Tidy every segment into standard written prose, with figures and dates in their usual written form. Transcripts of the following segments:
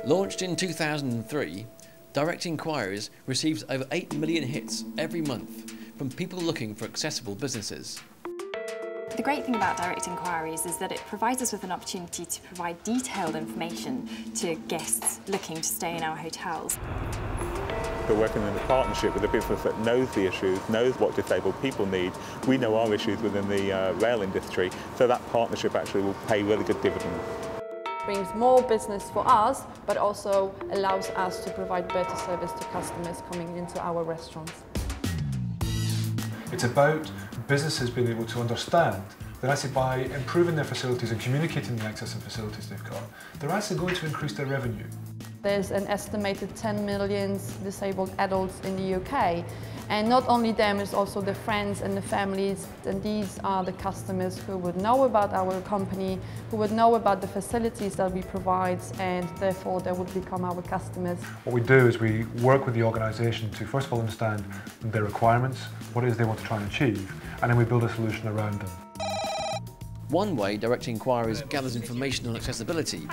Launched in 2003, Direct Enquiries receives over 8 million hits every month from people looking for accessible businesses. The great thing about Direct Enquiries is that it provides us with an opportunity to provide detailed information to guests looking to stay in our hotels. We're working in a partnership with a business that knows the issues, knows what disabled people need. We know our issues within the rail industry, so that partnership actually will pay really good dividends. Brings more business for us, but also allows us to provide better service to customers coming into our restaurants. It's about businesses being able to understand that actually by improving their facilities and communicating the access and facilities they've got, they're actually going to increase their revenue. There's an estimated 10 million disabled adults in the UK, and not only them, it's also the friends and the families, and these are the customers who would know about our company, who would know about the facilities that we provide, and therefore they would become our customers. What we do is we work with the organisation to first of all understand their requirements, what it is they want to try and achieve, and then we build a solution around them. One way Direct Enquiries gathers information on accessibility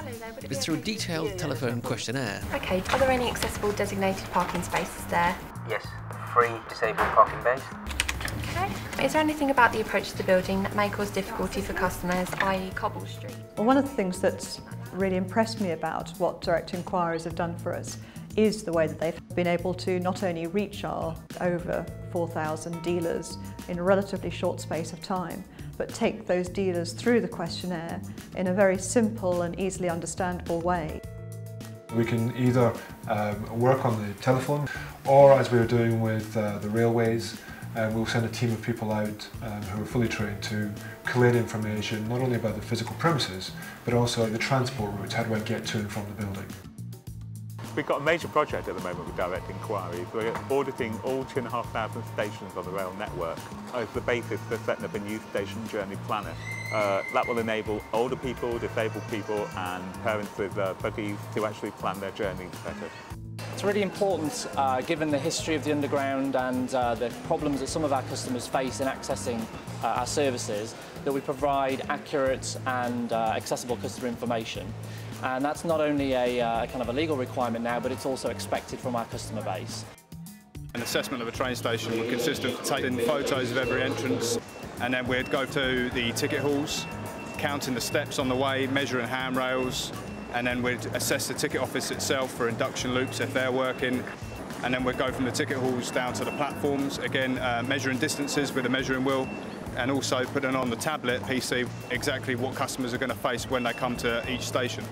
is through a detailed telephone questionnaire. Okay, are there any accessible designated parking spaces there? Yes, 3 disabled parking bays. Okay. Is there anything about the approach to the building that may cause difficulty for customers, i.e. cobble street? Well, one of the things that's really impressed me about what Direct Enquiries have done for us is the way that they've been able to not only reach our over 4,000 dealers in a relatively short space of time, but take those dealers through the questionnaire in a very simple and easily understandable way. We can either work on the telephone, or as we were doing with the railways, we'll send a team of people out who are fully trained to collate information not only about the physical premises, but also the transport routes. How do I get to and from the building? We've got a major project at the moment with Direct Enquiries. We're auditing all 2,500 stations on the rail network as the basis for setting up a new station journey planner. That will enable older people, disabled people and parents with buggies to actually plan their journeys better. It's really important, given the history of the Underground and the problems that some of our customers face in accessing our services, that we provide accurate and accessible customer information. And that's not only a kind of a legal requirement now, but it's also expected from our customer base. An assessment of a train station would consist of taking photos of every entrance, and then we'd go to the ticket halls, counting the steps on the way, measuring handrails, and then we'd assess the ticket office itself for induction loops if they're working, and then we'd go from the ticket halls down to the platforms, again measuring distances with a measuring wheel, and also putting on the tablet PC exactly what customers are going to face when they come to each station.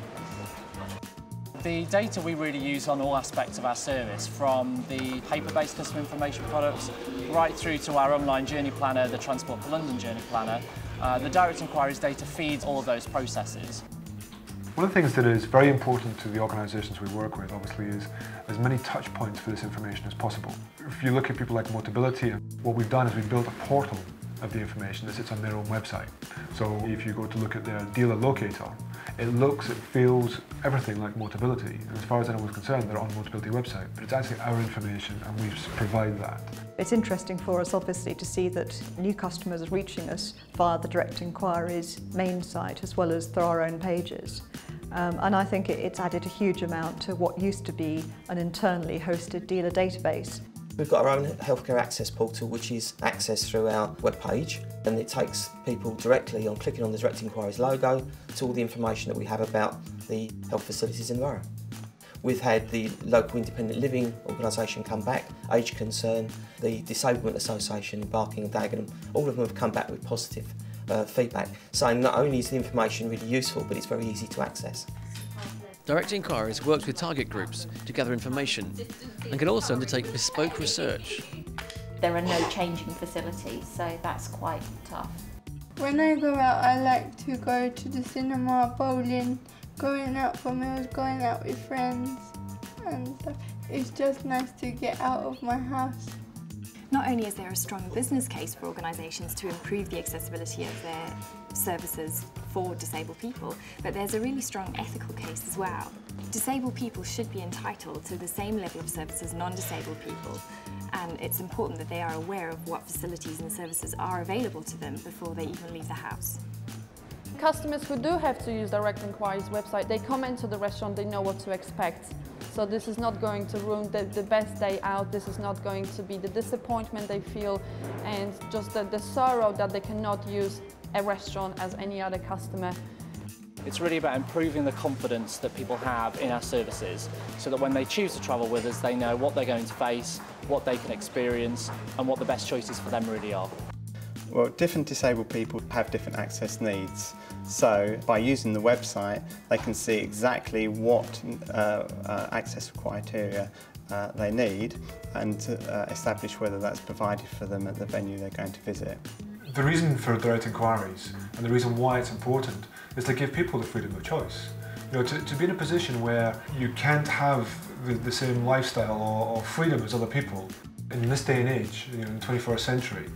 The data we really use on all aspects of our service, from the paper-based customer information products right through to our online journey planner, the Transport for London journey planner, the Direct Enquiries data feeds all of those processes. One of the things that is very important to the organisations we work with, obviously, is as many touch points for this information as possible. If you look at people like Motability, what we've done is we've built a portal of the information that sits on their own website. So if you go to look at their dealer locator, it looks, it feels everything like Motability. And as far as anyone's concerned, they're on the Motability website, but it's actually our information and we provide that. It's interesting for us, obviously, to see that new customers are reaching us via the Direct Enquiries main site as well as through our own pages. And I think it's added a huge amount to what used to be an internally hosted dealer database. We've got our own healthcare access portal, which is accessed through our webpage, and it takes people directly on clicking on the Direct Enquiries logo to all the information that we have about the health facilities in the borough. We've had the local independent living organisation come back, Age Concern, the Disablement Association in Barking and Dagenham, all of them have come back with positive feedback, saying not only is the information really useful, but it's very easy to access. Direct Enquiries works with target groups to gather information and can also undertake bespoke research. There are no changing facilities, so that's quite tough. When I go out, I like to go to the cinema, bowling, going out for meals, going out with friends and stuff. It's just nice to get out of my house. Not only is there a strong business case for organisations to improve the accessibility of their services for disabled people, but there's a really strong ethical case as well. Disabled people should be entitled to the same level of service as non-disabled people, and it's important that they are aware of what facilities and services are available to them before they even leave the house. customers who do have to use Direct Enquiries website, they come into the restaurant, they know what to expect. So this is not going to ruin the best day out, this is not going to be the disappointment they feel and just the sorrow that they cannot use a restaurant as any other customer. It's really about improving the confidence that people have in our services so that when they choose to travel with us, they know what they're going to face, what they can experience and what the best choices for them really are. Well, different disabled people have different access needs. So by using the website, they can see exactly what access criteria they need and establish whether that's provided for them at the venue they're going to visit. The reason for Direct Enquiries and the reason why it's important is to give people the freedom of choice. You know, to be in a position where you can't have the same lifestyle or freedom as other people in this day and age, you know, in the 21st century,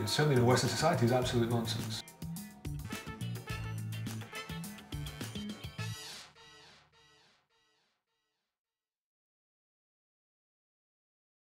certainly in Western society, is absolute nonsense.